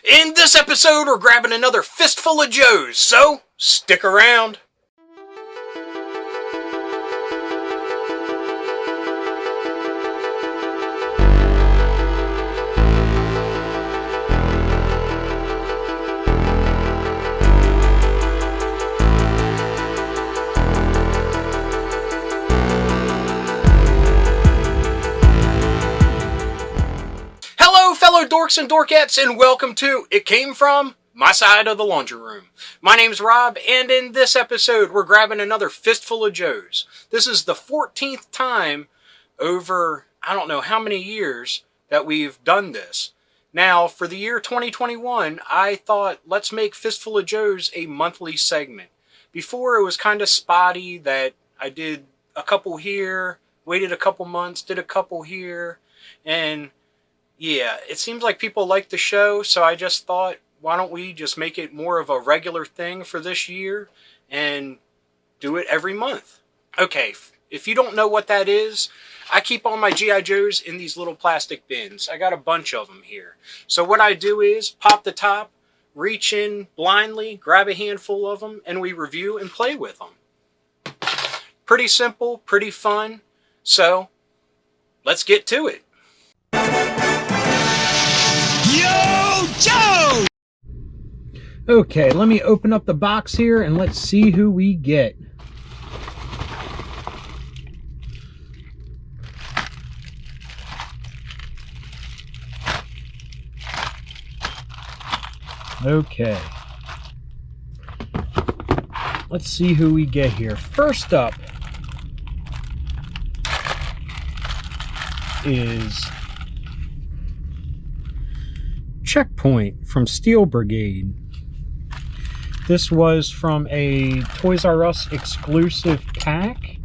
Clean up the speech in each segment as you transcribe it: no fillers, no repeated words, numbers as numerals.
In this episode, we're grabbing another fistful of Joes, so stick around. Fellow dorks and dorkettes, and welcome to It Came From My Side of the Laundry Room. My name's Rob, and in this episode, we're grabbing another fistful of Joes. This is the 14th time over, I don't know how many years, that we've done this. Now, for the year 2021, I thought, let's make Fistful of Joes a monthly segment. Before, it was kind of spotty that I did a couple here, waited a couple months, did a couple here, and yeah, it seems like people like the show, so I just thought, why don't we just make it more of a regular thing for this year and do it every month? Okay, if you don't know what that is, I keep all my G.I. Joes in these little plastic bins. I got a bunch of them here. So what I do is pop the top, reach in blindly, grab a handful of them, and we review and play with them. Pretty simple, pretty fun, so let's get to it. Yo, Joe! Okay, let me open up the box here and let's see who we get. Okay. Let's see who we get here. First up is Checkpoint from Steel Brigade. This was from a Toys R Us exclusive pack.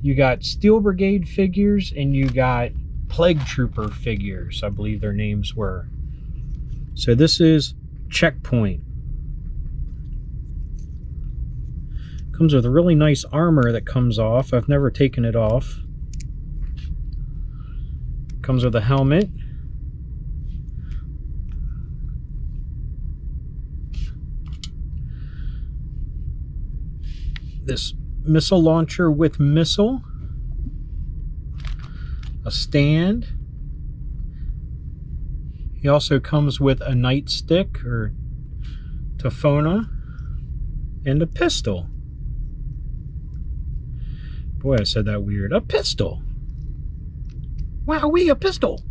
You got Steel Brigade figures and you got Plague Trooper figures, I believe their names were. So this is Checkpoint. Comes with a really nice armor that comes off. I've never taken it off. Comes with a helmet. This missile launcher with missile, a stand. He also comes with a nightstick or tafona and a pistol. Boy, I said that weird. A pistol. Wowee, a pistol.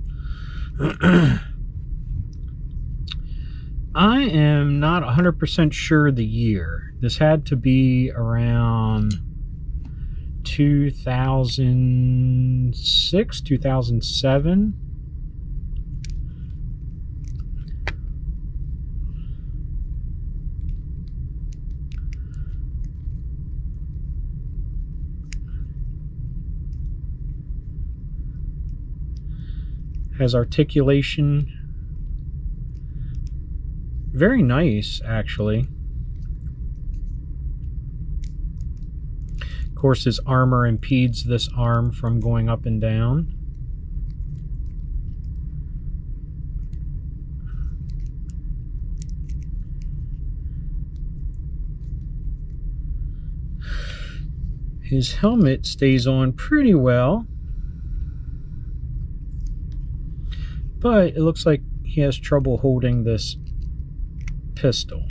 I am not 100% sure the year. This had to be around 2006, 2007. Has articulation. Very nice, actually. Of course, his armor impedes this arm from going up and down. His helmet stays on pretty well, but it looks like he has trouble holding this pistol.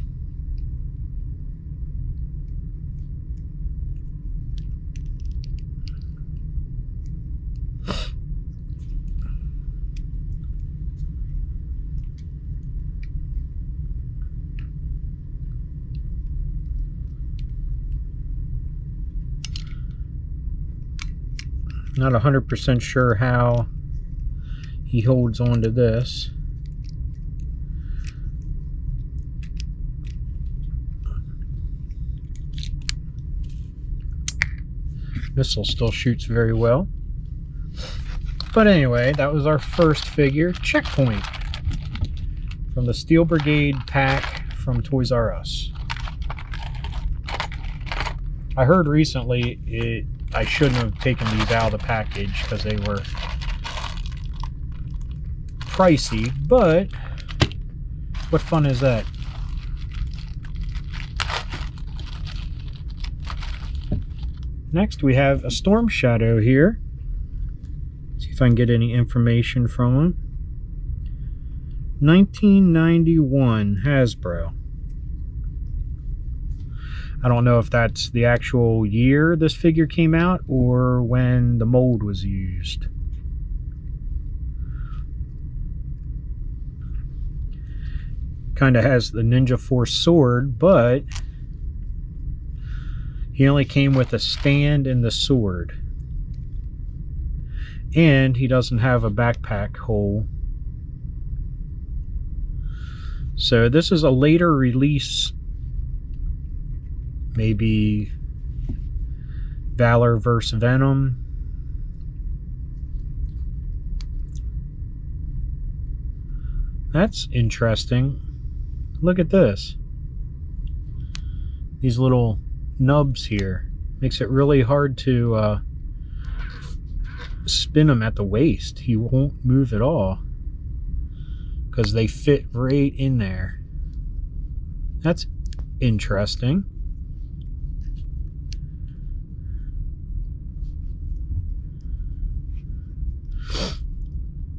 Not 100% sure how he holds on to this. Missile still shoots very well. But anyway, that was our first figure, Checkpoint, from the Steel Brigade pack from Toys R Us. I heard recently I shouldn't have taken these out of the package because they were pricey, but What fun is that? Next, we have a Storm Shadow here. See if I can get any information from him. 1991 Hasbro. I don't know if that's the actual year this figure came out or when the mold was used. Kind of has the Ninja Force sword, but he only came with a stand and the sword. And he doesn't have a backpack hole. So this is a later release. Maybe Valor vs. Venom. That's interesting. Look at this. These little nubs here. Makes it really hard to spin him at the waist. He won't move at all because they fit right in there. That's interesting.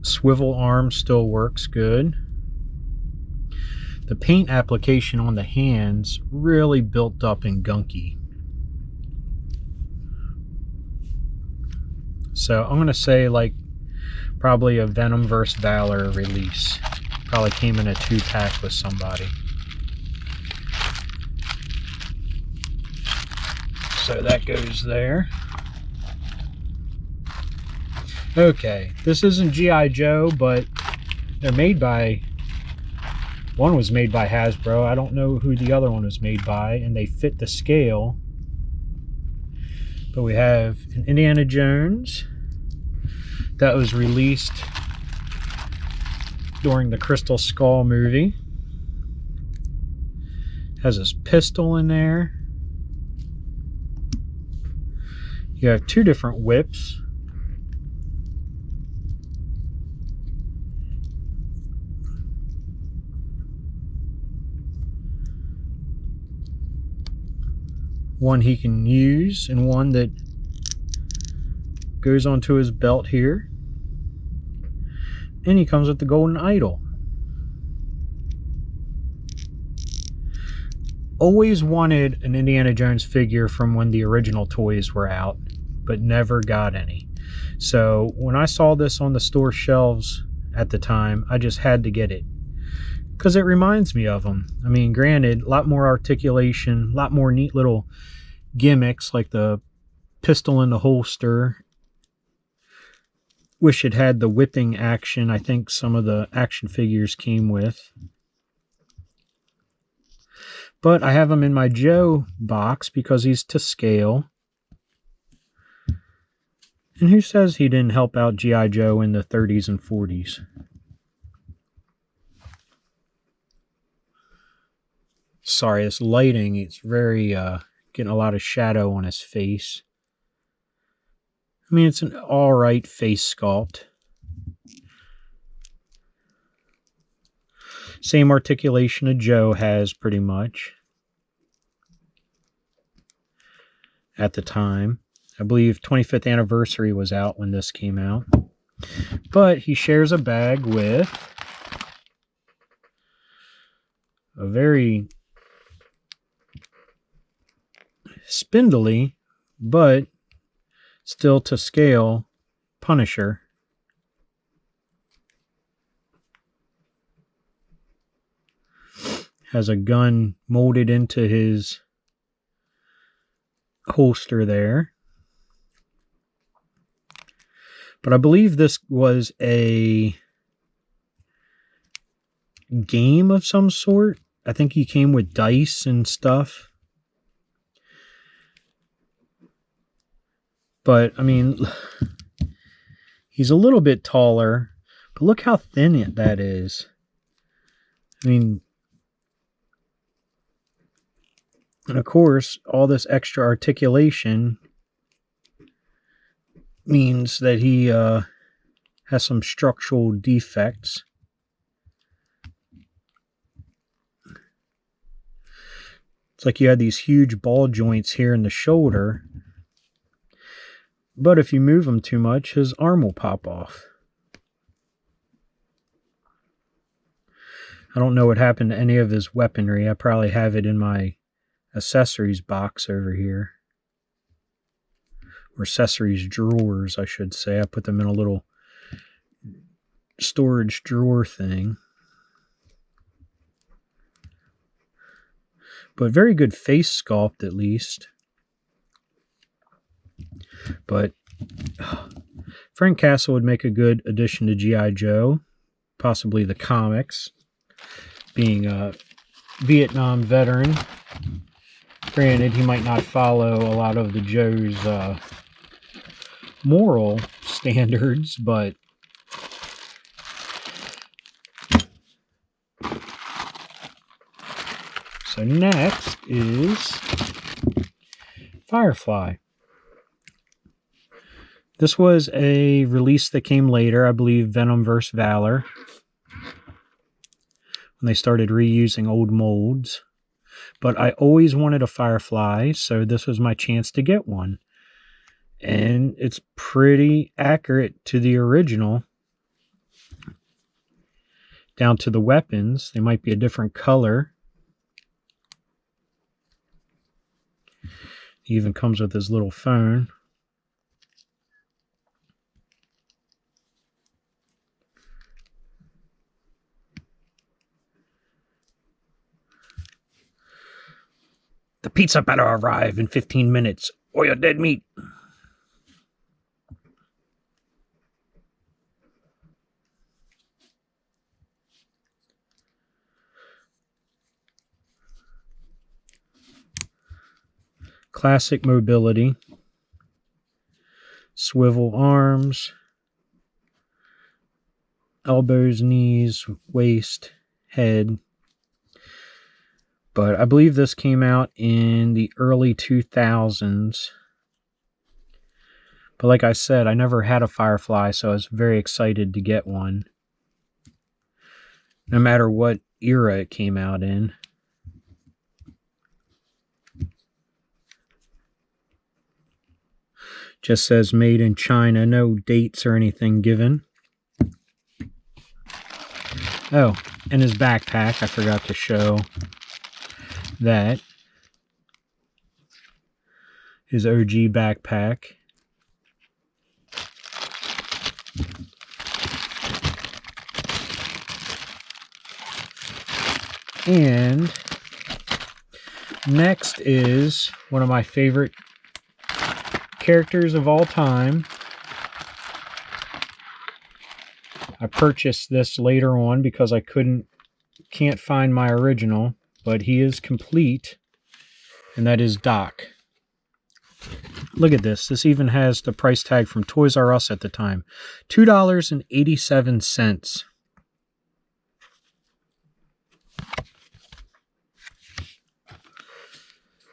Swivel arm still works good. The paint application on the hands really built up and gunky. So I'm going to say like probably a Venom vs. Valor release. Probably came in a 2-pack with somebody. So that goes there. Okay, this isn't G.I. Joe, but they're made by... One was made by Hasbro. I don't know who the other one was made by, and they fit the scale. But we have an Indiana Jones that was released during the Crystal Skull movie. Has his pistol in there. You have 2 different whips. One he can use and one that goes onto his belt here. And he comes with the golden idol. Always wanted an Indiana Jones figure from when the original toys were out, but never got any. So when I saw this on the store shelves at the time, I just had to get it. Because it reminds me of them. I mean, granted, a lot more articulation, a lot more neat little gimmicks like the pistol in the holster. Wish it had the whipping action I think some of the action figures came with. But I have him in my Joe box because he's to scale. And who says he didn't help out G.I. Joe in the 30s and 40s? Sorry, this lighting, it's very, getting a lot of shadow on his face. I mean, it's an alright face sculpt. Same articulation a Joe has, pretty much. At the time. I believe 25th anniversary was out when this came out. But he shares a bag with a very spindly, but still to scale Punisher. Has a gun molded into his holster there. But I believe this was a game of some sort. I think he came with dice and stuff. But, I mean, he's a little bit taller. But look how thin that is. I mean, and of course, all this extra articulation means that he has some structural defects. It's like you had these huge ball joints here in the shoulder. But if you move him too much, his arm will pop off. I don't know what happened to any of his weaponry. I probably have it in my accessories box over here. Or accessories drawers, I should say. I put them in a little storage drawer thing. But very good face sculpt, at least. But Frank Castle would make a good addition to G.I. Joe. Possibly the comics. Being a Vietnam veteran. Granted, he might not follow a lot of the Joe's moral standards, but so next is Firefly. This was a release that came later, I believe Venom vs. Valor, when they started reusing old molds. But I always wanted a Firefly, so this was my chance to get one. And it's pretty accurate to the original. Down to the weapons. They might be a different color. He even comes with his little phone. The pizza better arrive in 15 minutes, or you're dead meat. Classic mobility. Swivel arms. Elbows, knees, waist, head. But I believe this came out in the early 2000s. But like I said, I never had a Firefly, so I was very excited to get one. No matter what era it came out in. Just says made in China, no dates or anything given. Oh, and his backpack, I forgot to show that. His OG backpack. And next is one of my favorite characters of all time. I purchased this later on because I can't find my original, but he is complete, and that is Doc. Look at this. This even has the price tag from Toys R Us at the time. $2.87.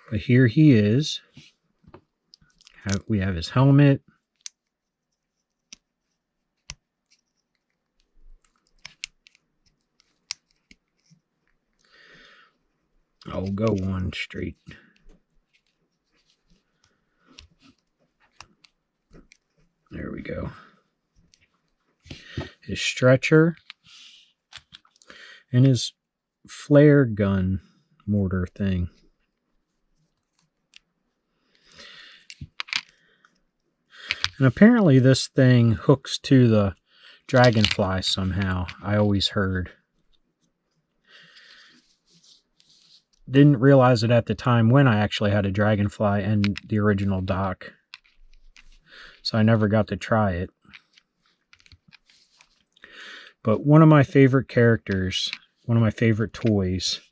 But here he is. We have his helmet. I'll go one straight. There we go. His stretcher and his flare gun mortar thing. And apparently this thing hooks to the Dragonfly somehow, I always heard. Didn't realize it at the time when I actually had a Dragonfly and the original Doc. So I never got to try it. But one of my favorite characters, one of my favorite toys.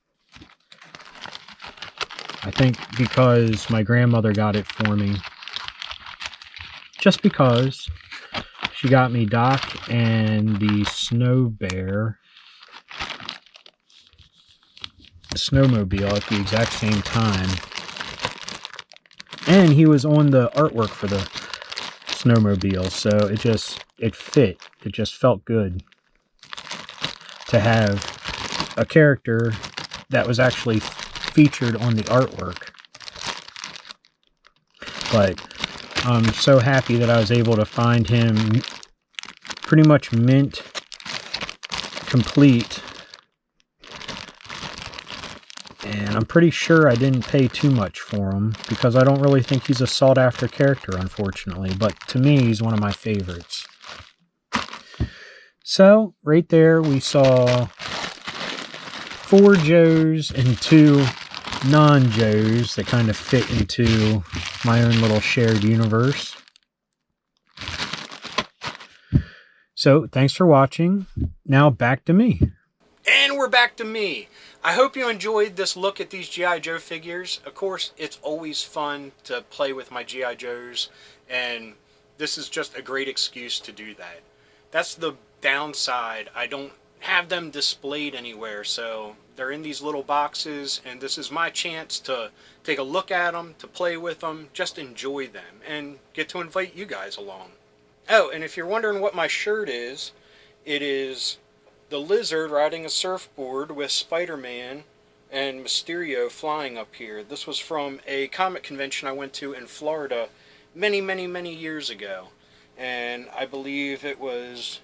I think because my grandmother got it for me. Just because she got me Doc and the Snow Bear snowmobile at the exact same time. And he was on the artwork for the snowmobile, so it fit. It just felt good to have a character that was actually featured on the artwork. But I'm so happy that I was able to find him pretty much mint complete. And I'm pretty sure I didn't pay too much for him, because I don't really think he's a sought after character, unfortunately. But to me, he's one of my favorites. So, right there, we saw 4 Joes and 2 non-Joes that kind of fit into my own little shared universe. So, thanks for watching. Now, back to me. And we're back to me. I hope you enjoyed this look at these G.I. Joe figures. Of course, it's always fun to play with my G.I. Joes, and this is just a great excuse to do that. That's the downside. I don't have them displayed anywhere, so they're in these little boxes, and this is my chance to take a look at them, to play with them, just enjoy them, and get to invite you guys along. Oh, and if you're wondering what my shirt is, it is the Lizard riding a surfboard with Spider-Man and Mysterio flying up here. This was from a comic convention I went to in Florida many, many, many years ago. And I believe it was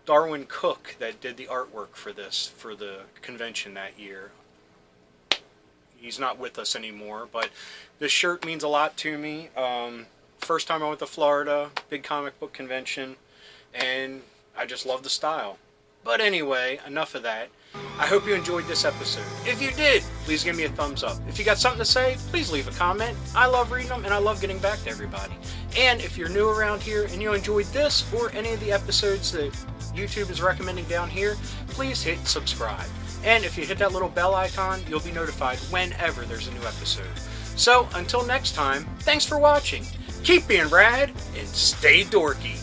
Darwin Cook that did the artwork for this, for the convention that year. He's not with us anymore, but this shirt means a lot to me. First time I went to Florida, big comic book convention, and I just love the style. But anyway, enough of that. I hope you enjoyed this episode. If you did, please give me a thumbs up. If you got something to say, please leave a comment. I love reading them, and I love getting back to everybody. And if you're new around here and you enjoyed this or any of the episodes that YouTube is recommending down here, please hit subscribe. And if you hit that little bell icon, you'll be notified whenever there's a new episode. So, until next time, thanks for watching. Keep being rad and stay dorky.